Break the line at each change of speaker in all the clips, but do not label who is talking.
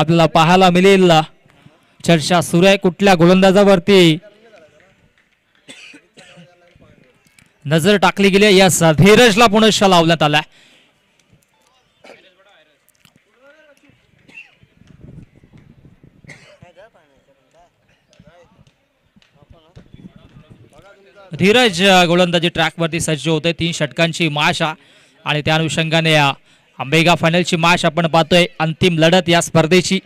आपल्याला पाहायला मिळेल. चर्चा सुरू आहे कुठल्या गोलंदाजावरती नजर टाकली गेली. या धीरजला पुनश्च लावण्यात आला. धीरज गोलंदाजी ट्रॅकवरती सज्ज होते. 3 षटकांची माशा आणि त्या अनुषंगाने मेगा फायनलची माश आपण पाहतोय. अंतिम लढत या स्पर्धेची.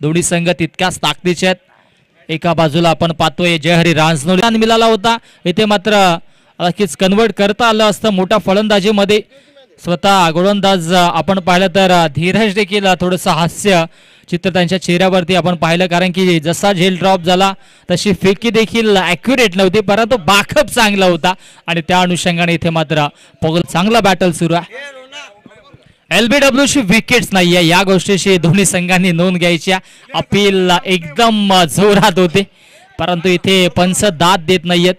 दोन्ही संघ तितक्याच ताकदीचे आहेत. एका बाजूला आपण पाहतोय जयहरी रांजनोली मिळाला होता. इथे मात्र नक्कीच कन्वर्ट करता आलं असतं मोठ्या फलंदाजीमध्ये. स्वतः गोलंदाज आपण पाहिलं तर धीरज देखील थोडंसं हास्य चित्र त्यांच्या चेहऱ्यावरती आपण पाहिलं. कारण की जसा झेल ड्रॉप झाला तशी फेकी देखील ॲक्युरेट नव्हती, परंतु बाखप चांगला होता. आणि त्या अनुषंगाने इथे मात्र चांगला बॅटल सुरू आहे. LBW ची विकेट्स नाहीये या गोष्टीची दोन्ही संघांनी नोंद घ्यायची. अपील एकदम जोरात होते, परंतु इथे पंच दाद देत नाहीयेत.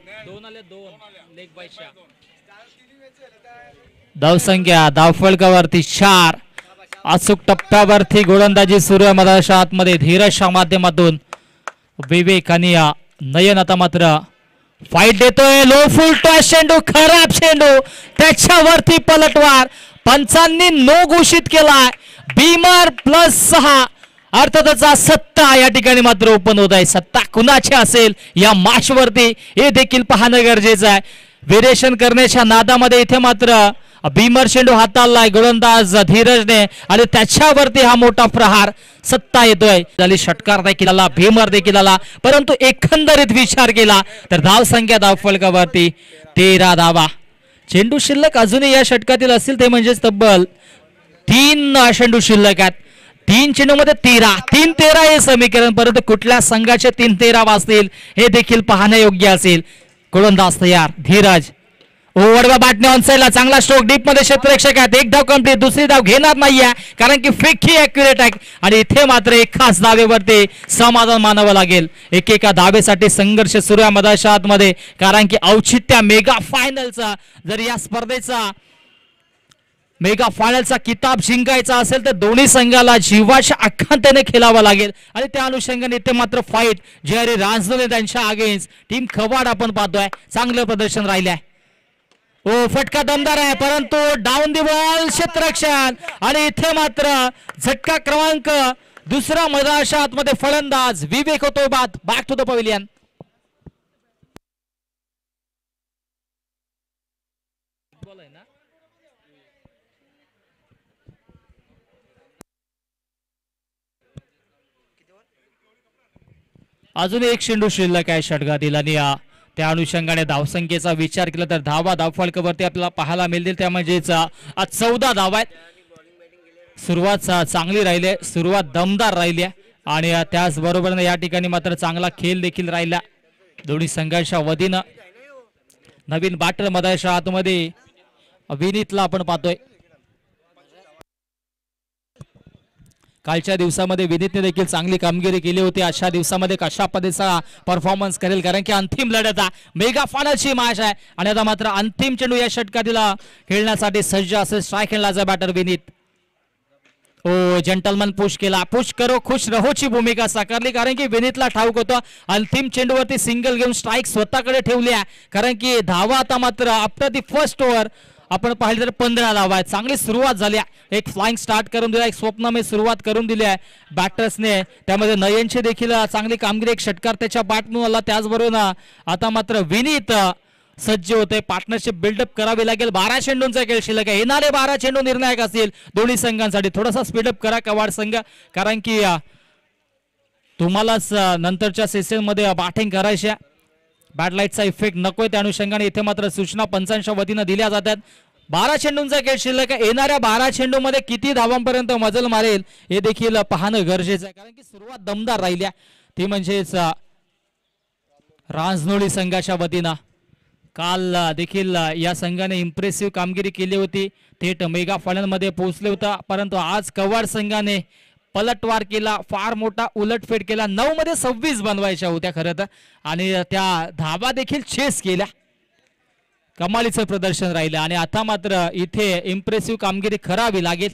धावसंख्या धावफलकावरती 4. अचूक टप्प्यावरती गोलंदाजी सुरू आहे मधाच्या आतमध्ये. धीरजच्या माध्यमातून विवेक आणि नयन आता मात्र फाईट देतोय. लो फुल टॉस चेंडू, खराब चेंडू, त्याच्यावरती पलटवार. पंचांनी नो घोषित केलाय. बीमर +6 अर्थातच सत्ता या ठिकाणी मात्र ओपन होत आहे. सत्ता कुणाची असेल या मॅच वरती हे देखील पाहणं गरजेचं आहे. व्हेरिएशन करण्याच्या नादामध्ये इथे मात्र बीमर चेंडू हाताळलाय गोलंदाज धीरजने आणि त्याच्यावरती हा मोठा प्रहार. सत्ता येतोय. झाली षटकार देखील आला, भीमर देखील आला, परंतु एकंदरीत विचार केला तर धावसंख्या धावफलकावरती 13 धावा. चेंडू शिल्लक अजूनही या षटकातील असतील ते म्हणजे तब्बल 3 चेंडू शिल्लक आहेत. 3 चेंडूमध्ये 13, 3-13 हे समीकरण. परंतु कुठल्या संघाचे 3-13 वाजतील हे देखील पाहणे योग्य असेल. गोलंदाज तयार. धीरज ओव्हरवा बॅटने ऑन साइडला चांगला स्ट्रोक. डीप मध्ये क्षेत्ररक्षक आहेत. एक धाव कंप्लीट. दुसरी धाव घेणार नाहीये कारण की फेक ही ॲक्युरेट आहे. आणि इथे मात्र एकाच धावेवरती समाधान मानावं लागेल. एकेका धावेसाठी संघर्ष सुरू आहे मधाच्या आतमध्ये. कारण की औचित्य मेगा फायनलचा, जर या स्पर्धेचा मेगा फायनलचा किताब जिंकायचा असेल तर दोन्ही संघाला जीवाच्या आकांक्षेने खेळावं लागेल. आणि त्या अनुषंगाने इथे मात्र फाईट जयहरी रांजनोली त्यांच्या अगेन्स्ट टीम खवाड आपण पाहतोय. चांगलं प्रदर्शन राहिले आहे. फटका दमदार आहे, परंतु डाऊन दी बॉल क्षेत्ररक्षण. आणि इथे मात्र झटका क्रमांक 2 मधाच्या आतमध्ये फलंदाज विवेक होतो बाद. Back to the pavilion. अजून एक चेंडू शिल्लक आहे षटकातील. आणि त्या अनुषंगाने धावसंख्येचा विचार केला तर धावा धावफलकावरती आपल्याला पाहायला मिळतील. त्या म्हणजेच 14 धावा आहेत. सुरुवात चांगली राहिली, सुरुवात दमदार राहिली आणि त्याचबरोबर या ठिकाणी मात्र चांगला खेळ देखील राहिला दोन्ही संघांच्या वतीनं. नवीन बॅटर मधाच्या आतमध्ये विनीतला आपण पाहतोय. कालच्या दिवसामध्ये विनीतने देखील चांगली कामगिरी केली होती. अशा दिवसामध्ये कशा पद्धतीचा परफॉर्मन्स करेल, कारण की अंतिम लढत मेगा फायनलची मॅच आहे. आणि आता मात्र अंतिम चेंडू या षटकातील खेळण्यासाठी सज्ज असेल स्ट्राईक खेळण्याचा बॅटर विनीत. जेंटलमॅन पुश केला. पुश करो खुश रहोची भूमिका साकारली, कारण की विनीतला ठाऊक होतं अंतिम चेंडूवरती सिंगल घेऊन स्ट्राईक स्वतःकडे ठेवली आहे. कारण की धावा आता मात्र आफ्टर दी फर्स्ट ओव्हर आपण पाहिलं तर 15 धावा आहेत. चांगली सुरुवात झाली. एक फ्लाइंग स्टार्ट करून दिला, एक स्वप्नमय सुरुवात करून दिली आहे बॅटर्सने. त्यामध्ये नयनची देखील चांगली कामगिरी, एक षटकार त्याच्या बॅटमधून आला. त्याचबरोबर आता मात्र विनीत सज्ज होते. पार्टनरशिप बिल्डअप करावी लागेल. 12 चेंडूंचा खेळ शिल्लक आहे. येणारे 12 चेंडू निर्णायक असतील दोन्ही संघांसाठी. थोडासा स्पीडअप करा कवाड संघ, कारण की तुम्हालाच नंतरच्या सेशन मध्ये बॅटिंग करायची. बॅडलाईटचा इफेक्ट नकोय, त्या अनुषंगाने इथे मात्र सूचना पंचांच्या वतीनं दिल्या जातात. 12 चेंडूंचा खेळ शिल्लक आहे. येणाऱ्या 12 चेंडू मध्ये किती धावांपर्यंत मजल मारेल हे देखील पाहणं गरजेचं आहे, कारण की सुरुवात दमदार राहिल्या. ती म्हणजेच रांजनोली संघाच्या वतीनं काल देखील या संघाने इम्प्रेसिव्ह कामगिरी केली होती. थेट मेगा फायनल मध्ये पोहोचले होता. परंतु आज कवाड संघाने पलटवार केला, फार मोठा उलटफेड केला. 9 मध्ये 26 बनवायच्या होत्या खरं तर, आणि त्या धावा देखील चेस केल्या. कमालीचं प्रदर्शन राहिलं. आणि आता मात्र इथे इम्प्रेसिव्ह कामगिरी करावी लागेल,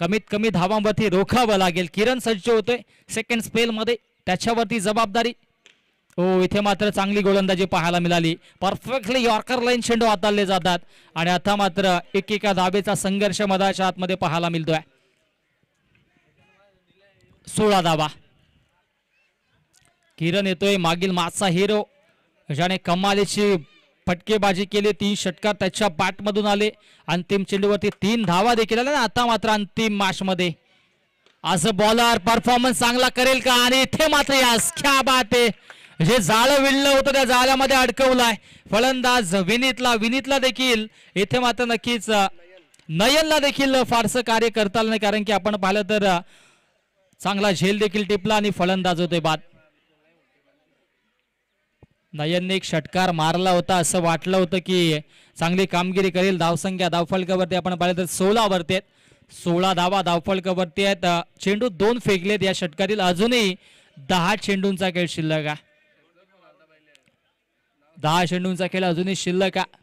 कमीत कमी धावांवरती रोखावं लागेल. किरण सज्ज होतोय सेकंड स्पेल मध्ये, त्याच्यावरती जबाबदारी. हो, इथे मात्र चांगली गोलंदाजी पाहायला मिळाली. परफेक्टली यॉर्कर लाईन चेंडू हाताळले जातात आणि आता मात्र एकेका धावेचा संघर्ष मधाच्या आतमध्ये पाहायला मिळतोय. 16 धावा. किरण येतोय, मागील मागचा हिरो ज्याने कमालीची फटकेबाजी केली. 3 षटकार त्याच्या बॅट मधून आले. अंतिम चेंडूवरती 3 धावा देखील आल्या. आता मात्र अंतिम मॅच मध्ये आज बॉलर परफॉर्मन्स चांगला करेल का? आणि इथे मात्र यास क्या बात आहे, जे जाळं विणलं होतं त्या जाळ्यामध्ये अडकवलाय फलंदाज विनीतला देखील इथे मात्र नक्कीच नयनला देखील फारसं कार्य करता आलं नाही, कारण की आपण पाहिलं तर चांगला झेल देखील टिपला आणि फलंदाज होते बाद. नयनने एक षटकार मारला होता, असं वाटलं होतं की चांगली कामगिरी करेल. धावसंख्या धावफलकावरती आपण पाहिलं तर 16 वरती आहेत. 16 धावा धावफलकावरती आहेत. चेंडू 2 फेकलेत या षटकातील. अजूनही 10 चेंडूंचा खेळ शिल्लक आहे. 10 चेंडूंचा खेळ अजूनही शिल्लक आहे.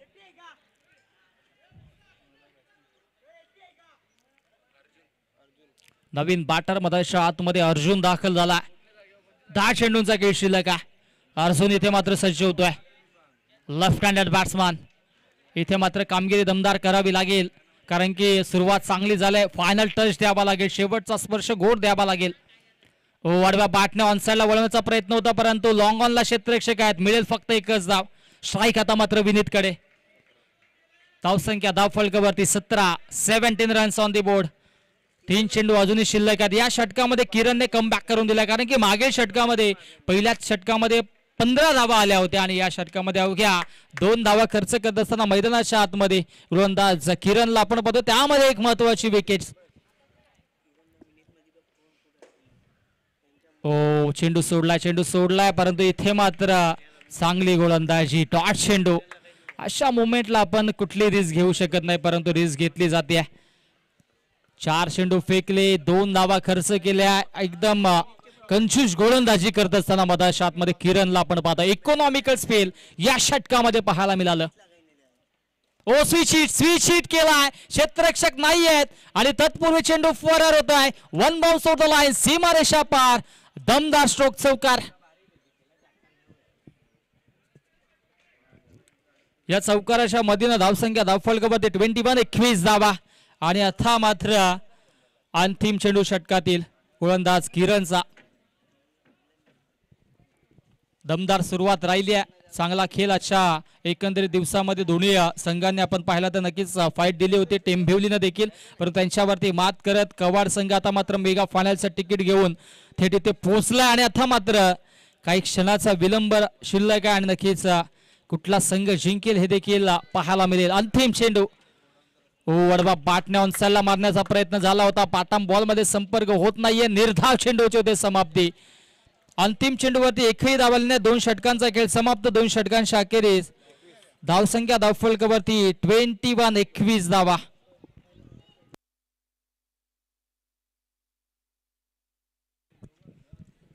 नवीन बॅटर मधाच्या आतमध्ये अर्जुन दाखल झाला. 10 चेंडूंचा खेळ शिल्लक आहे. अर्जुन इथे मात्र सज्ज होतोय. Left handed batsman. इथे मात्र कामगिरी दमदार करावी लागेल, कारण की सुरुवात चांगली झाली. फायनल टच द्यावा लागेल, शेवटचा स्पर्श गोड द्यावा लागेल. वाडव्या बॅटने ऑनसाइडला वळवण्याचा प्रयत्न होता, परंतु लॉंग ऑनला क्षेत्ररक्षक आहेत, मिळेल फक्त एकच धाव. स्ट्राईक आता मात्र विनीतकडे. धावसंख्या धावफलकावरती 17 रन्स ऑन दी बोर्ड. 3 चेंडू अजूनही शिल्लक आहेत. या षटकामध्ये किरणने कमबॅक करून दिला, कारण की मागील षटकामध्ये पहिल्याच षटकामध्ये 15 धावा आल्या होत्या आणि या षटकामध्ये अवघ्या 2 धावा खर्च करत असताना मैदानाच्या आतमध्ये गोलंदाज किरणला आपण पाहतो, त्यामध्ये एक महत्वाची विकेट. ओ, चेंडू सोडलाय, परंतु इथे मात्र चांगली गोलंदाजी. डॉट चेंडू. अशा मोमेंटला आपण कुठली रिस्क घेऊ शकत नाही, परंतु रिस्क घेतली जाते. 4 चेंडू फेकले, 2 धावा खर्च केल्या. एकदम कंजूस गोलंदाजी करत असताना मधाच्या आतमध्ये किरणला आपण पाहता. इकॉनॉमिकल स्पेल या षटकामध्ये पाहायला मिळालं. ओ, स्विच हिट केलाय, क्षेत्ररक्षक नाही आहेत आणि तत्पूर्वी चेंडू फॉरर होत आहे. 1 बाउन्स ओव्हर द लाईन, सीमारेषा पार. दमदार स्ट्रोक, चौकार. या चौकाराच्या मधीनं धावसंख्या धावफलकामध्ये 21 धावा आणि आता मात्र अंतिम चेंडू षटकातील गोलंदाज किरणचा. दमदार सुरुवात राहिली आहे. चांगला खेळ आजच्या एकंदरीत दिवसामध्ये दोन्ही संघांनी आपण पाहिला तर नक्कीच फाईट दिली होती. टेंभिवलीनं देखील, परंतु त्यांच्यावरती मात करत कवाड संघ आता मात्र मेगा फायनलचं तिकीट घेऊन थेट इथे पोहोचला आणि आता मात्र काही क्षणाचा विलंब शिल्लक आहे आणि नक्कीच कुठला संघ जिंकेल हे देखील पाहायला मिळेल. अंतिम चेंडू. वडवा बॅटने ऑनसाइडला मारण्याचा प्रयत्न झाला होता, पाटाम बॉल मध्ये संपर्क होत नाहीये. निर्धाव चेंडूची होते समाप्ती. अंतिम चेंडूवरती एकही धावल्याने 2 षटकांचा खेळ समाप्त. 2 षटकांच्या अखेरीस धावसंख्या धावफलकावरती 21 धावा.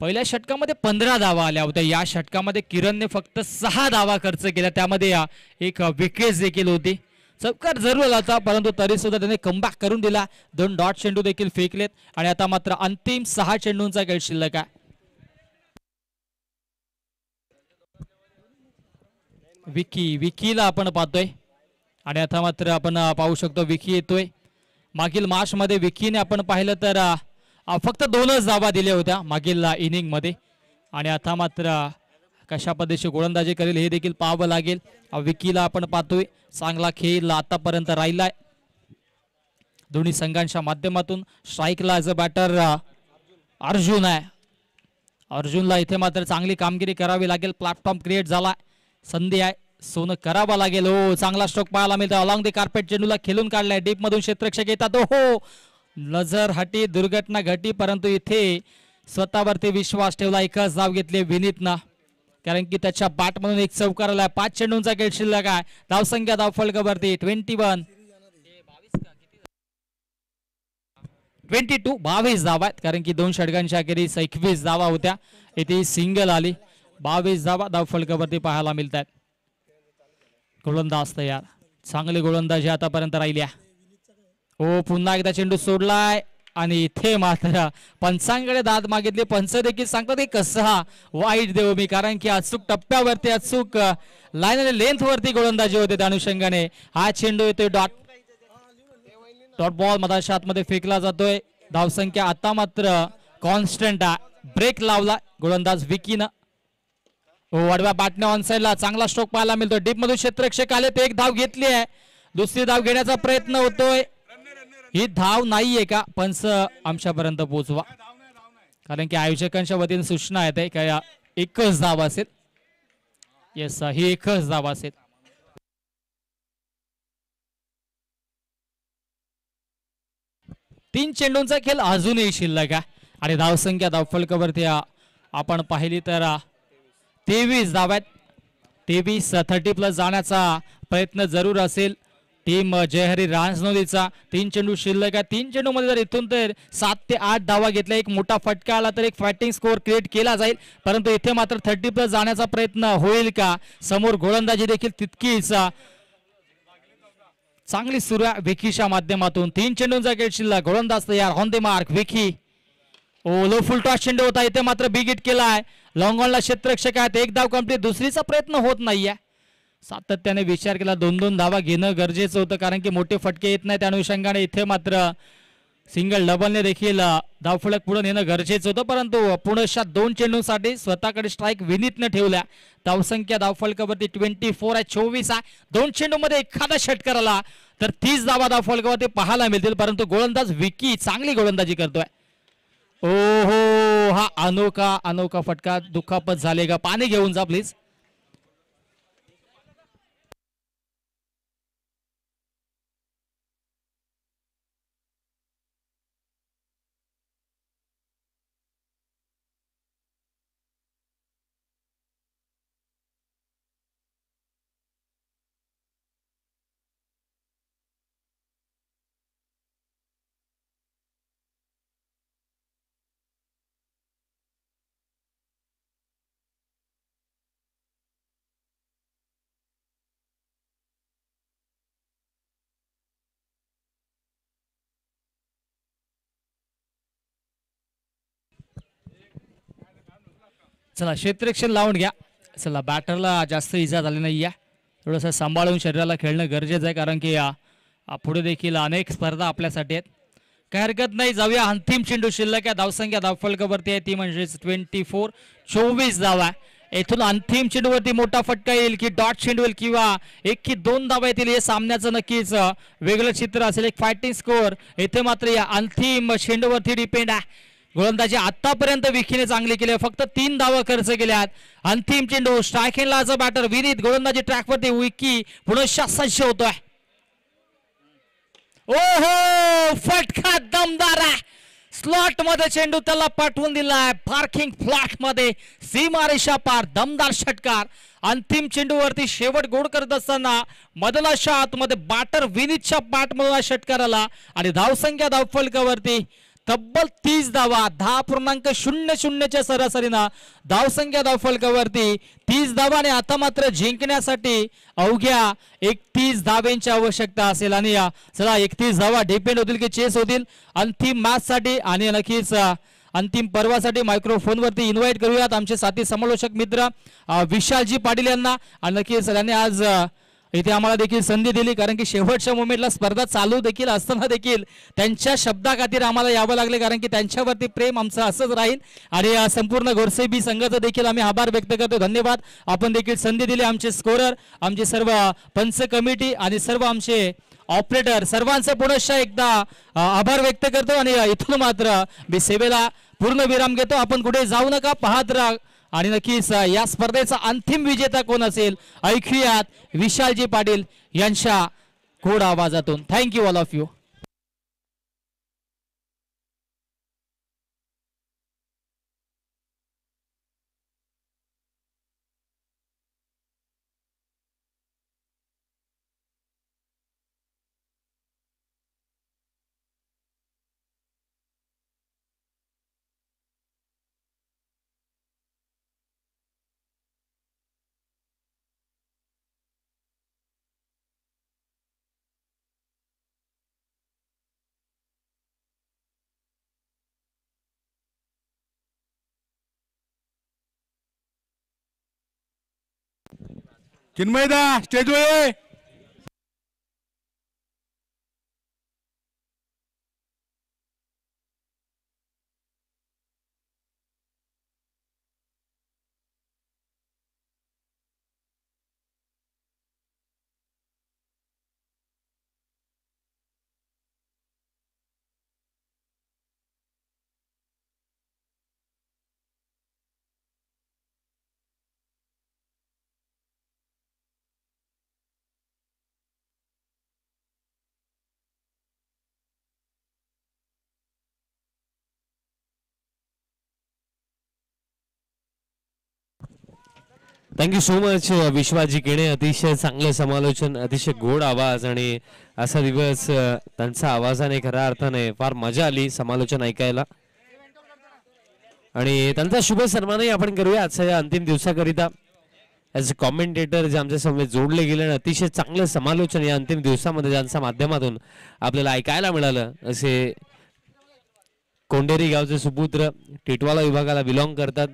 पहिल्या षटकामध्ये 15 धावा आल्या होत्या. या षटकामध्ये किरणने फक्त 6 धावा खर्च केल्या, त्यामध्ये एक विकेट देखील होती. चौकार जरूर आला होता, परंतु तरी सुद्धा त्याने कमबॅक करून दिला. 2 डॉट चेंडू देखील फेकलेत आणि आता मात्र अंतिम 6 चेंडूंचा खेळ शिल्लक आहे. विकीला आपण पाहतोय आणि आता मात्र आपण पाहू शकतो विकी येतोय. मागील मॅच मध्ये विकीने आपण पाहिलं तर फक्त 2च धावा दिल्या होत्या मागील इनिंग मध्ये आणि आता मात्र कशा पद्धतीची गोलंदाजी करेल हे देखील पाहावं लागेल. विकीला आपण पाहतोय, चांगला खेळ आतापर्यंत राहिलाय दोन्ही संघांच्या माध्यमातून. स्ट्राईकला ॲज अ बॅटर अर्जुन आहे. अर्जुनला इथे मात्र चांगली कामगिरी करावी लागेल. प्लॅटफॉर्म क्रिएट झाला, संधी आहे, सोनं करावं लागेल. हो, चांगला स्ट्रोक पाहायला मिळतो. अलॉंग द कार्पेट चेंडूला खेळून काढलाय. डीप मधून क्षेत्ररक्षक येतात. हो, नजर हटी, दुर्घटना घटी, परंतु इथे स्वतःवरती विश्वास ठेवला. एकच धाव घेतली विनीतनं, कारण की त्याच्या बॅट मधून एक चौकार आलाय. 5 चेंडूंचा खेळ शिल्लक आहे. धावसंख्या धावफलकावरती 22 धावा आहेत, कारण की 2 षटकांच्या अखेरीस 21 धावा होत्या. इथे सिंगल आली. 22 धावा धावफलकावरती पाहायला मिळतात. गोलंदाज तयार, चांगली गोलंदाजी आतापर्यंत राहिली. हो, पुन्हा एकदा चेंडू सोडलाय. आणि इथे मात्र पंचांकडे दाद मागितले. पंच देखील सांगतात की कसा वाईट देऊ मी, कारण की अचूक टप्प्यावरती अचूक लाईन आणि लेंथ वरती गोलंदाजी होते. त्या अनुषंगाने हा चेंडू येतोय डॉट बॉल मधाच्या आतमध्ये फेकला जातोय. धावसंख्या आता मात्र कॉन्स्टंट ब्रेक लावला गोलंदाज विकीनं. वडव्या बाटण्या ऑन साईडला चांगला स्ट्रोक पाहायला मिळतो. डीप मधून क्षेत्ररक्षक आले ते एक धाव घेतली आहे. दुसरी धाव घेण्याचा प्रयत्न होतोय. ही धाव नाहीये का पंच आमच्यापर्यंत पोहोचवा, कारण की आयोजकांच्या वतीने सूचना आहेत का एकच धाव असेल. येस ही एकच धाव असेल. तीन चेंडूंचा खेळ अजूनही शिल्लक आहे आणि धावसंख्या धावफलकावरती आपण पाहिली तर 23 धाव आहेत. 30 जाण्याचा प्रयत्न जरूर असेल टीम जयहरी रांजनोलीचा. 3 चेंडू शिल्लक आहे. 3 चेंडू मध्ये जर इथून तर 7 ते 8 धावा घेतल्या, एक मोठा फटका आला तर एक फायटिंग स्कोअर क्रिएट केला जाईल. परंतु इथे मात्र 30+ जाण्याचा प्रयत्न होईल का? समोर गोलंदाजी देखील तितकीच चांगली सुरू आहे विकीच्या माध्यमातून. 3 चेंडूंचा खेळ शिल्लक. गोलंदाज तयार, on the mark Vicky. Low full toss चेंडू होता, इथे मात्र बिग हिट केलाय. लॉंग ऑनला क्षेत्ररक्षक आहेत. एक धाव कंप्लीट. दुसरीचा प्रयत्न होत नाहीये. सातत्याने विचार केला 2-2 धावा घेणं गरजेचं होतं, कारण की मोठे फटके येत नाही. त्या अनुषंगाने इथे मात्र सिंगल डबलने देखील धावफलक पुढे नेणं गरजेचं होतं. परंतु पुनश्चा 2 चेंडूंसाठी स्वतःकडे स्ट्राईक विनीतनं ठेवल्या. धावसंख्या धावफलकावरती 24 आहे, 24 आहे. 2 चेंडूमध्ये एखादा षटकार आला तर 30 धावा धावफलकावरती पाहायला मिळतील. परंतु गोलंदाज विकी चांगली गोलंदाजी करतोय. ओहो, हा अनोखा फटका. दुखापत झाले का? पाणी घेऊन जा प्लीज. चला क्षेत्ररक्षण लावून घ्या. चला बॅटरला जास्त इजा झाली नाही आहे. थोडंसं सांभाळून शरीराला खेळणं गरजेचं आहे, कारण की पुढे देखील अनेक स्पर्धा आपल्यासाठी आहेत. काही हरकत नाही, जाऊया. अंतिम चेंडू शिल्लक आहे. धावसंख्या धावफलकावरती आहे ती म्हणजे 24. 24 धावा आहे. येथून अंतिम चेंडूवरती मोठा फटका येईल की डॉट चेंडू येईल किंवा 1 की 2 धावा येतील, हे सामन्याचं नक्कीच वेगळं चित्र असेल. एक फायटिंग स्कोअर इथे मात्र या अंतिम चेंडूवरती डिपेंड आहे. गोलंदाजी आतापर्यंत विकीने चांगली केली, फक्त 3 धावा खर्च केल्यात. अंतिम चेंडू स्ट्रायकिंगला बॅटर विनीत. गोलंदाजी ट्रॅकवरती विकी पुनश्च सज्ज होतोय. ओहो, फटका दमदार आहे. स्लॉट मध्ये चेंडू त्याला पाठवून दिलाय. पार्किंग फ्लॅट मध्ये सीमारेषा पार दमदार षटकार. अंतिम चेंडूवरती शेवट गोड करत असताना मधलाच्या आतमध्ये बॅटर विनीतच्या बॅटमधून षटकार आला आणि धावसंख्या धावफलकावरती तब्बल 30 धावा. 10.00च्या सरासरीनं धावसंख्या धावफलकावरती 30 धावा आणि आता मात्र जिंकण्यासाठी अवघ्या 31 धावांची आवश्यकता असेल. आणि चला 31 धावा डिपेंड होतील की चेस होतील अंतिम मॅच साठी. आणि नक्कीच अंतिम पर्वासाठी मायक्रोफोनवरती इन्व्हाइट करूयात आमचे साथी समालोचक मित्र विशालजी पाटील यांना. आणि नक्कीच त्यांनी आज इथे आम्हाला देखील संधी दिली, कारण की शेवटच्या मोमेंटला स्पर्धा चालू देखील असताना देखील त्यांच्या शब्दाखातीर आम्हाला यावं लागले, कारण की त्यांच्यावरती प्रेम आमचं असंच राहील. आणि संपूर्ण गोरसेबी संघाचा देखील आम्ही आभार व्यक्त करतो. धन्यवाद. आपण देखील संधी दिली. आमचे स्कोरर, आमचे सर्व पंच कमिटी आणि सर्व आमचे ऑपरेटर सर्वांचे पुनश्च एकदा आभार व्यक्त करतो. आणि इथून मात्र मी सेवेला पूर्ण विराम घेतो. आपण कुठे जाऊ नका, पाहत राहा. आणि नक्कीच या स्पर्धेचा अंतिम विजेता कोण असेल ऐकूयात विशालजी पाटील यांच्या गोड आवाजातून. Thank you all of you.
चिन्मयदा स्टेजवर ये.
थँक्यू सो मच विश्वाजी केणे. अतिशय चांगलं समालोचन, अतिशय गोड आवाज आणि असा दिवस त्यांचा आवाजाने खऱ्या अर्थाने फार मजा आली समालोचन ऐकायला. आणि त्यांचा शुभ सन्मानही आपण करूया आजच्या या अंतिम दिवसाकरिता. ॲज अ कॉमेंटेटर जे आमच्या समोर जोडले गेले आणि अतिशय चांगलं समालोचन या अंतिम दिवसामध्ये ज्यांच्या माध्यमातून आपल्याला ऐकायला मिळालं असे कोंडेरी गावचे सुपुत्र टिटवाला विभागाला बिलॉंग करतात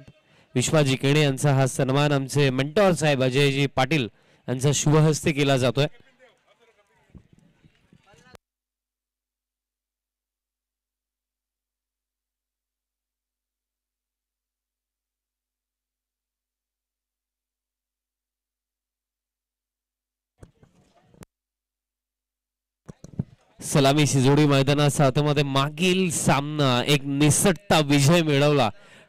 विश्वाजी केणे यांचा हा सन्मान आमचे मेंटॉर साहेब अजयजी पाटील यांचा शुभहस्ते केला जातोय. सलामी शिजोडी मैदानाच्या आतमध्ये मागील सामना एक निसटता विजय मिळवला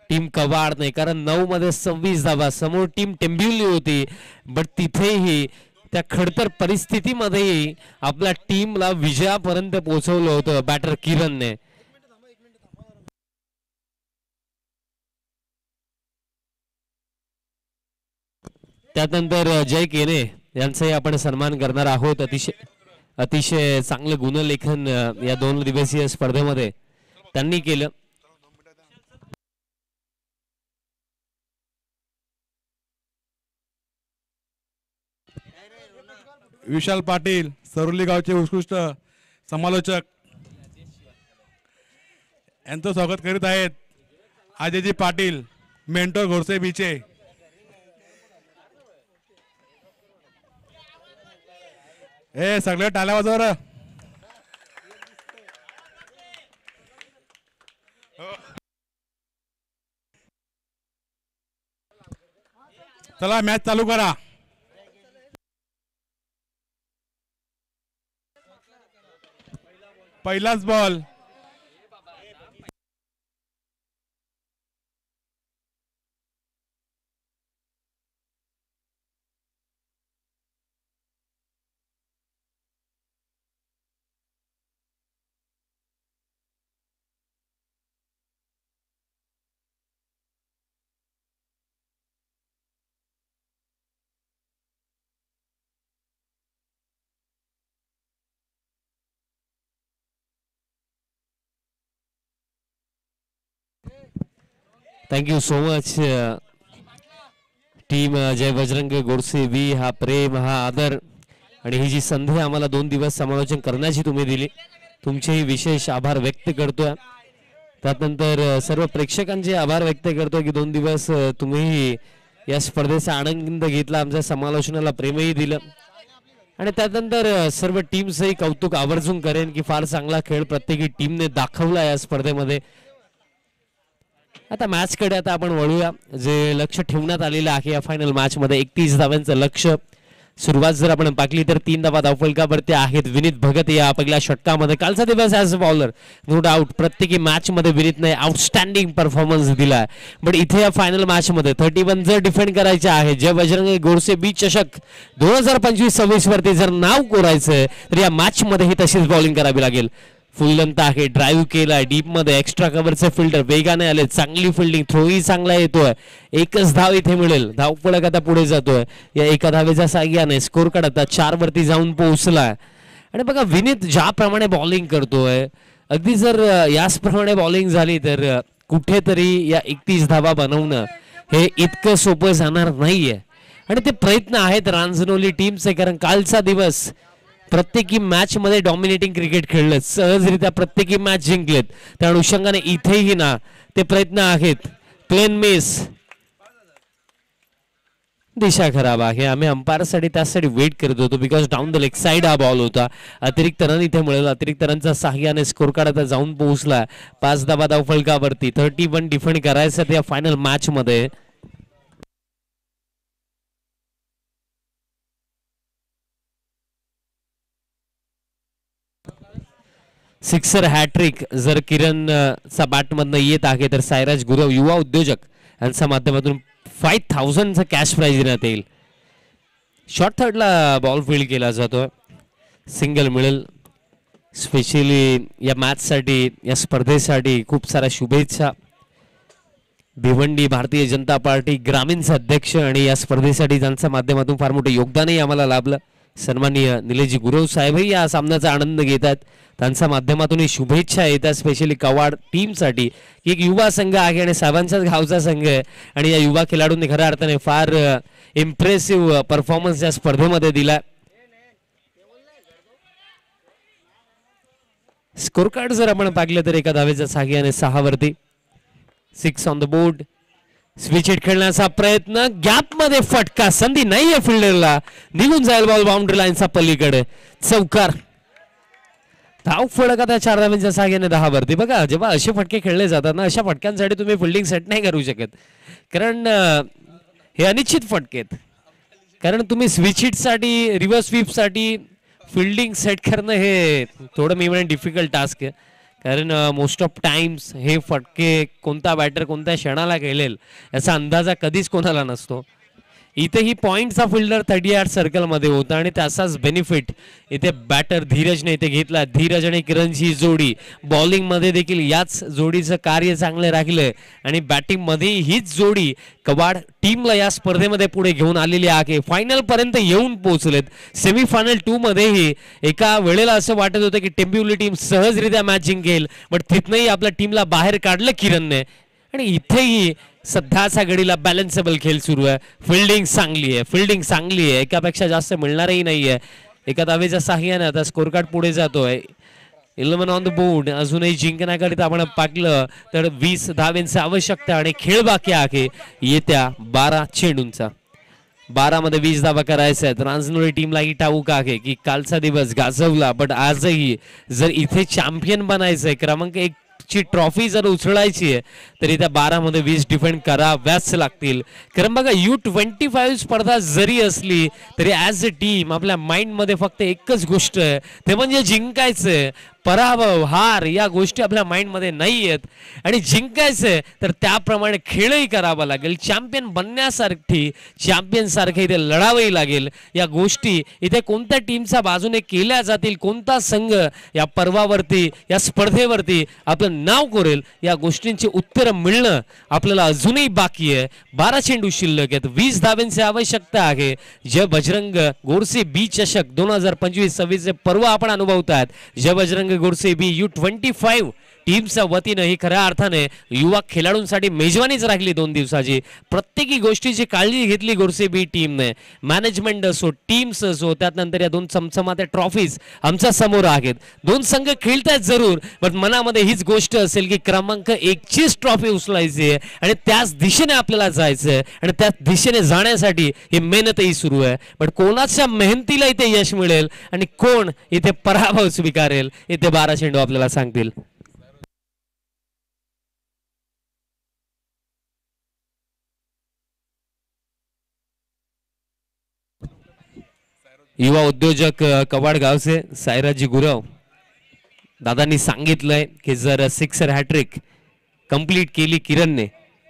टीम कवाडने, कारण 9 मध्ये 26 धावा. समोर टीम टेंबिवली होती, बट तिथेही त्या खडतर परिस्थितीमध्ये आपल्या टीमला विजयापर्यंत पोहोचवलं होतं बॅटर किरणने. त्यानंतर जय केने यांचाही आपण सन्मान करणार आहोत. अतिशय चांगलं गुणलेखन या 2 दिवसीय स्पर्धेमध्ये त्यांनी केलं.
विशाल पाटील सरोली गावचे उत्कृष्ट समालोचक यांचं स्वागत करीत आहेत अजयजी पाटील मेंटोर घोरसे बीचे. ए सगळे टाळ्या वाजवा. चला मॅच चालू करा. पहिलाच ball.
Thank you so much team Jai Bajrang Godse वी. हा प्रेम, हा आदर आणि ही जी संधी आम्हाला 2 दिवस समालोचन करण्याची तुम्ही दिली, तुमचेही विशेष आभार व्यक्त करतोय. त्यानंतर सर्व प्रेक्षकांचे आभार व्यक्त करतोय की 2 दिवस तुम्ही या स्पर्धेचा आनंद घेतला, आमच्या समालोचनाला प्रेमही दिलं. आणि त्यानंतर सर्व टीमचंही कौतुक आवर्जून करेन की फार चांगला खेळ प्रत्येकी टीमने दाखवला या स्पर्धेमध्ये. आता मॅच कडे आता आपण वळूया. जे लक्ष ठेवण्यात आलेलं आहे या फायनल मॅच मध्ये 31 धावांचं लक्ष. सुरुवात जर आपण पाहिली तर 3 धावा धावफलकावरती आहेत विनीत भगत या पहिल्या षटकामध्ये. कालचा दिवस as a bowler no doubt प्रत्येकी मॅच मध्ये विनीतने आउटस्टँडिंग परफॉर्मन्स दिला. बट इथे या फायनल मॅच मध्ये 31 जर डिफेंड करायचे आहे, जय बजरंग गोडसे बी चषक 2025-26 वरती जर नाव कोरायचं तर या मॅच मध्ये ही तशीच बॉलिंग करावी लागेल. फुल लेंथ आहे, ड्राईव्ह केलाय डीप मध्ये, एक्स्ट्रा कव्हरचे फिल्डर वेगाने आले, चांगली फिल्डिंग, थ्रोही चांगला येतोय. एकच धाव इथे मिळेल. धावफलक आता पुढे जातोय. या एका धावेच्या साह्याने स्कोर कार्ड आता 4 वरती जाऊन पोहोचलाय. आणि बघा विनीत ज्याप्रमाणे बॉलिंग करतोय, अगदी जर याचप्रमाणे बॉलिंग झाली तर कुठेतरी या 31 धावा बनवणं हे इतकं सोपं जाणार नाहीये. आणि ते प्रयत्न आहेत रांजनोली टीमचे, कारण कालचा दिवस प्रत्येकी मॅच मध्ये डॉमिनेटिंग क्रिकेट खेळलं, सहजरित्या प्रत्येकी मॅच जिंकलेत. त्या अनुषंगाने इथेही ना ते प्रयत्न आहेत. Plain miss. दिशा खराब आहे. आम्ही अंपायरसाठी त्यासाठी वेट करत होतो because down the leg side हा बॉल होता. अतिरिक्त रन इथे मिळेल. अतिरिक्त रनचा सहाय्याने स्कोर कार्ड आता जाऊन पोहोचला 5 धावा धावफलकावरती. 31 डिफेंड करायचं त्या फायनल मॅच मध्ये. सिक्सर हॅट्रिक जर किरण चा बॅट मधनं येत आहे तर सायराज गुरव युवा उद्योजक यांच्या माध्यमातून 5000चा कॅश प्राइज देण्यात येईल. शॉर्ट थर्डला बॉल फील्ड केला जातोय. सिंगल मिळेल. स्पेशली या मॅचसाठी या स्पर्धेसाठी खूप साऱ्या शुभेच्छा. भिवंडी भारतीय जनता पार्टी ग्रामीणचे अध्यक्ष आणि या स्पर्धेसाठी त्यांच्या माध्यमातून फार मोठं योगदानही आम्हाला लाभलं. सन्माननीय निलेशजी गुरव साहेबही या सामन्याचा आनंद घेतात. त्यांच्या माध्यमातून शुभेच्छा येतात स्पेशली कवाड टीमसाठी. एक युवा संघ आहे आणि साहेबांच्याच गावचा संघ आहे आणि या युवा खेळाडूंनी खऱ्या अर्थाने फार इम्प्रेसिव्ह परफॉर्मन्स या स्पर्धेमध्ये दिला. स्कोर कार्ड जर आपण पाहिलं तर एका धावेच्या सहाय्याने 6 वरती 6 on the board. Switch hit खेळण्याचा प्रयत्न गॅप मध्ये फटका. संधी नाहीये फिल्डरला. निघून जाईल बॉल बाउंड्री लाईनचा पलीकडे. चौकार. धाव फळक आता 4 धावांच्या सहाय्याने 10 वरती. बघा जेव्हा असे फटके खेळले जातात ना अशा फटक्यांसाठी तुम्ही फिल्डिंग सेट नाही करू शकत कारण हे अनिश्चित फटके आहेत. कारण तुम्ही स्विच हिट साठी रिव्हर्स स्वीप साठी फिल्डिंग सेट करणं हे थोडं मी म्हणेन डिफिकल्ट टास्क आहे. कारण मोस्ट ऑफ टाइम्स हे फटके कोणता बॅटर कोणत्या क्षणाला खेळेल याचा अंदाजा कधीच कोणाला नसतो. इथे ही पॉइंटचा फिल्डर 30 यार्ड सर्कलमध्ये होता आणि त्याचाच बेनिफिट इथे बॅटर धीरजने इथे घेतला. धीरज आणि किरणची जोडी बॉलिंगमध्ये देखील याच जोडीचं कार्य चांगलं राहिलं आणि बॅटिंगमध्ये हीच जोडी कवाड टीमला या स्पर्धेमध्ये पुढे घेऊन आलेली आहे. फायनल पर्यंत येऊन पोहोचलेत. सेमीफायनल 2 मध्येही एका वेळेला असं वाटत होतं की टेंबिवली टीम सहजरित्या मॅच जिंकेल बट तिथनंही आपल्या टीमला बाहेर काढलं किरणने आणि इथेही सध्याच्या घडीला बॅलन्सेबल खेळ सुरू आहे. फिल्डिंग चांगली आहे. फिल्डिंग चांगली आहे. एकापेक्षा जास्त मिळणारही नाहीये. एका धावेच्या सहाय्याने आता स्कोर कार्ड पुढे जातोय. 11 ऑन द बोर्ड. अजूनही जिंकण्याकरिता आपण पाहिलं तर 20 धावेंची आवश्यकता आणि खेळ बाकी आहे येत्या 12 चेंडूंचा. 12 मध्ये 20 धावा करायच्या आहेत. रांजणोळी टीमलाही ठाऊक आहे की कालचा दिवस गाजवला बट आजही जर इथे चॅम्पियन बनायचंय क्रमांक 1 ची ट्रॉफी जर उचलायची आहे तरी त्या 12 मध्ये 20 डिफेंड कराव्याच लागतील. कारण बघा U25 स्पर्धा जरी असली तरी ॲज अ टीम आपल्या माइंड मध्ये फक्त एकच गोष्ट आहे ते म्हणजे जिंकायचंय. पराभव हार या गोष्टी आपल्या माइंड मध्ये नाही आहेत आणि जिंकायचंय तर त्याप्रमाणे खेळही करावा लागेल. चॅम्पियन बनण्यासाठी चॅम्पियन सारखे इथे लढावंही लागेल. या गोष्टी इथे कोणत्या टीमच्या बाजूने केल्या जातील कोणता संघ या पर्वावरती या स्पर्धेवरती आपलं नाव कोरेल या गोष्टींची उत्तर मिळणं आपल्याला अजूनही बाकी आहे. 12 चेंडू शिल्लक आहेत. 20 धावांची आवश्यकता आहे. जय बजरंग गोरसे बी चषक 2025-26 पर्व आपण अनुभवतात. जय बजरंग गोरसे बी U25 टीमच्या वतीनं ही खऱ्या अर्थाने युवा खेळाडूंसाठी मेजवानीच राहिली 2 दिवसाची. प्रत्येकी गोष्टीची काळजी घेतली गोरसे बी टीमने. मॅनेजमेंट असो टीम्स असो त्यानंतर या 2 चमचमात्या ट्रॉफीज आमच्या समोर आहेत. 2 संघ खेळतायत जरूर पण मनामध्ये हीच गोष्ट असेल की क्रमांक 1 चीच ट्रॉफी उचलायची आहे आणि त्याच दिशेने आपल्याला जायचं आहे आणि त्या दिशेने जाण्यासाठी ही मेहनतही सुरू आहे. पण कोणाच्या मेहनतीला इथे यश मिळेल आणि कोण इथे पराभव स्वीकारेल इथे 12 चेंडू आपल्याला सांगतील. युवा उद्योजक कवाड गावचे सायराजी गुरव दादांनी सांगितलंय की जर सिक्सर हॅट्रिक कंप्लीट केली किरणने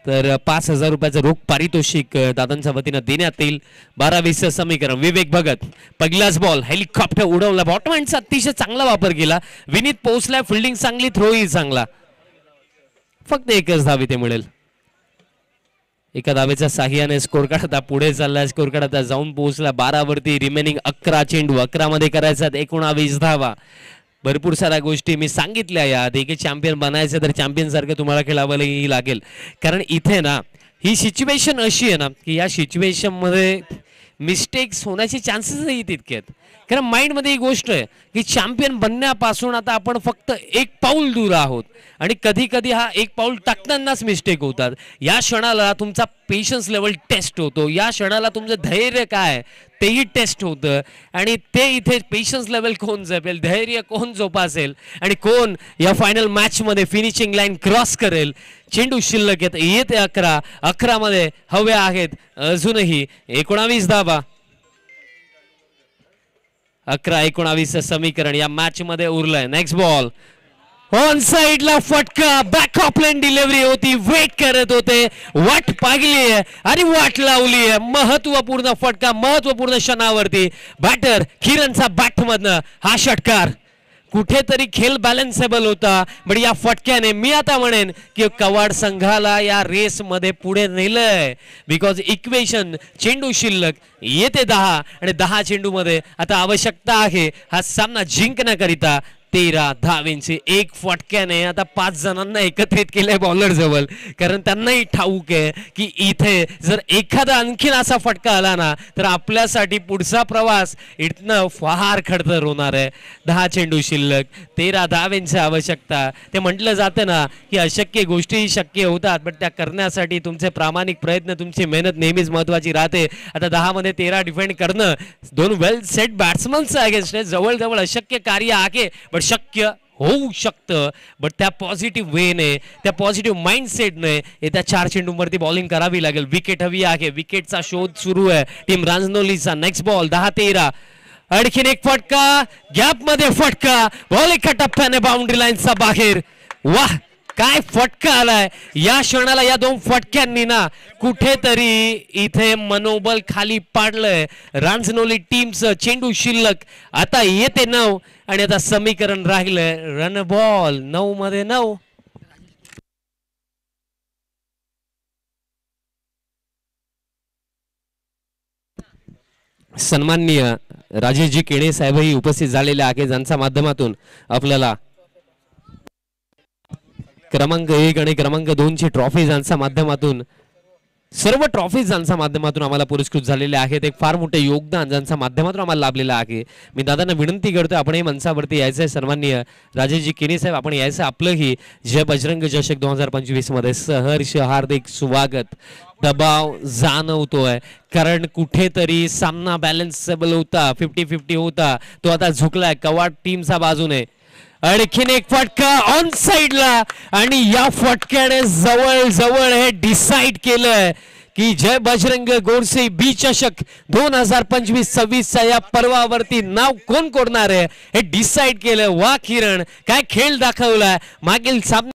तर 5000 रुपयाचं रोख पारितोषिक दादांच्या वतीनं देण्यात येईल. 12-20 समीकरण. विवेक भगत पहिलाच बॉल हेलिकॉप्टर उडवला. बॉटमॅनचा अतिशय चांगला वापर केला. विनीत पोहोचला. फिल्डिंग चांगली. थ्रोही चांगला. फक्त एकच धाव इथे मिळेल. एका धावेच्या साह्याने स्कोर कार्ड आता पुढे चाललाय. स्कोर कार्ड आता जाऊन पोहोचला 12 वरती. रिमेनिंग 11 चेंडू. 11 मध्ये करायच्यात 19 धावा. भरपूर साऱ्या गोष्टी मी सांगितल्या यात. एक चॅम्पियन बनायचं तर चॅम्पियन सारखं तुम्हाला खेळावंही लागेल. कारण इथे ना ही सिच्युएशन अशी आहे ना की या सिच्युएशन मध्ये मिस्टेक्स होण्याचे चान्सेसही तितके आहेत. कारण माइंडमध्ये ही गोष्ट आहे की चॅम्पियन बनण्यापासून आता आपण फक्त एक पाऊल दूर आहोत आणि कधी कधी हा एक पाऊल टाकतानाच मिस्टेक होतात. या क्षणाला तुमचा पेशन्स लेवल टेस्ट होतो, या क्षणाला तुमचं धैर्य काय तेही टेस्ट होतं आणि ते इथे पेशन्स लेवल कोण जपेल, धैर्य कोण जोपासेल आणि कोण या फायनल मॅचमध्ये फिनिशिंग लाईन क्रॉस करेल. चेंडू शिल्लक येते 11 मध्ये हवे आहेत अजूनही 19 धावा. 11-19 समीकरण या मॅच मध्ये उरलंय. नेक्स्ट बॉल ऑन साइडला फटका, बॅक ऑफ लाईन डिलिव्हरी होती, वेट करत होते, वाट पाहिली आहे आणि वाट लावली आहे. महत्वपूर्ण फटका, महत्वपूर्ण क्षणावरती बॅटर किरणचा बॅट मधनं हा षटकार. कुठेतरी खेळ बॅलन्सेबल होता पण या फटक्याने मी आता म्हणेन की कवाड संघाला या रेस मध्ये पुढे नेलंय. बिकॉज इक्वेशन चेंडू शिल्लक येते 10 आणि 10 चेंडू मध्ये आता आवश्यकता आहे हा सामना जिंकण्याकरिता 13 धावेंची. एक फटक्याने आता 5 जणांना एकत्रित केलंय बॉलर जवळ, कारण त्यांनाही ठाऊक आहे की इथे जर एखादा आणखीन असा फटका आला ना तर आपल्यासाठी पुढचा प्रवास इथनं फार खडतर होणार आहे. 10 चेंडू शिल्लक, 13 धावेंची आवश्यकता. ते म्हटलं जातं ना की अशक्य गोष्टी शक्य होतात पण त्या करण्यासाठी तुमचे प्रामाणिक प्रयत्न, तुमची मेहनत नेहमीच महत्वाची राहते. आता 10 मध्ये 13 डिफेंड करणं 2 वेल सेट बॅट्समनचं अगेन्स्ट जवळजवळ अशक्य कार्य आहे पण शक्य होऊ शकतं. बट त्या पॉझिटिव्ह वेने, त्या पॉझिटिव्ह माइंडसेटने येत्या 4 चेंडूंवरती बॉलिंग करावी लागेल. विकेट हवी आहे, विकेटचा शोध सुरू आहे टीम रांजनोलीचा. नेक्स्ट बॉल 10-13, आणखीन एक फटका, गॅप मध्ये फटका, बॉल एका टप्प्याने बाउंड्री लाईनचा बाहेर. वाह काय फटका आलाय या क्षणाला. या 2 फटक्यांनी ना कुठेतरी इथे मनोबल खाली पाडलंय रांजनोली टीमचं. चेंडू शिल्लक आता येते 9 आणि आता समीकरण राहिलंय रन बॉल 9 मध्ये 9. सन्माननीय राजेशजी केणे साहेबही उपस्थित झालेले आहे ज्यांच्या माध्यमातून आपल्याला क्रमांक 1 आणि क्रमांक 2 ची ट्रॉफी ज्यांच्या माध्यमातून, सर्व ट्रॉफी ज्यांच्या माध्यमातून आम्हाला पुरस्कृत झालेले आहेत. एक फार मोठे योगदान ज्यांच्या माध्यमातून आम्हाला लाभलेलं आहे. मी दादांना विनंती करतोय आपणही मंचावरती यायचं आहे. सन्माननीय राजेशजी केणे साहेब आपण यायचं. आपलंही जय बजरंग चषक 2025 मध्ये सहर्ष हार्दिक स्वागत. दबाव जाणवतोय कारण कुठेतरी सामना बॅलन्सेबल होता, 50-50 होता, तो आता झुकलाय कवाड टीमच्या बाजूने. आणखीन एक फटका ऑन साइडला आणि या फटक्याने जवळ जवळ हे डिसाइड केलंय की जय बजरंग गोडसे बी चषक 2025-26 च्या या पर्वावरती नाव कोण कोरणार आहे हे डिसाइड केलं. वा किरण काय खेळ दाखवलाय. मागील सामना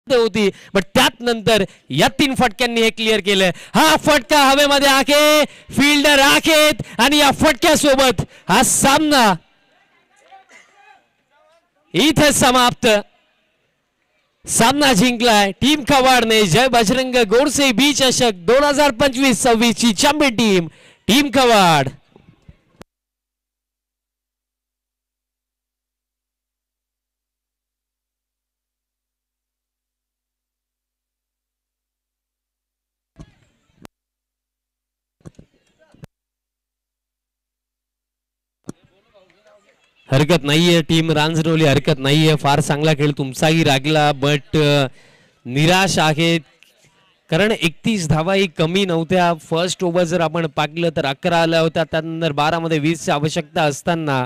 होती पण त्यात नंतर या 3 फटक्यांनी हे क्लिअर केलं. हा फटका हवेमध्ये आहे, फिल्डर आहेत आणि या फटक्यासोबत हा सामना इथे समाप्त. सामना जिंकलाय टीम कवाडने. जय बजरंग गोडसे बी चषक 2025-26 ची चॅम्पियन टीम टीम कवाड. हरकत नाहीये टीम रांजनोली, हरकत नाहीये. फार चांगला खेळ तुमचाही लागला बट निराश आहे कारण 31 धावाही कमी नव्हत्या. फर्स्ट ओव्हर जर आपण पाहिलं तर 11 आल्या होत्या, त्यानंतर 12 मध्ये 20 ची आवश्यकता असताना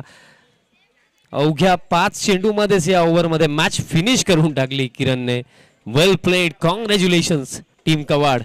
अवघ्या 5 चेंडूमध्येच या ओव्हरमध्ये मॅच फिनिश करून टाकली किरणने. वेल प्लेड, कॉंग्रॅच्युलेशन्स टीम कवाड.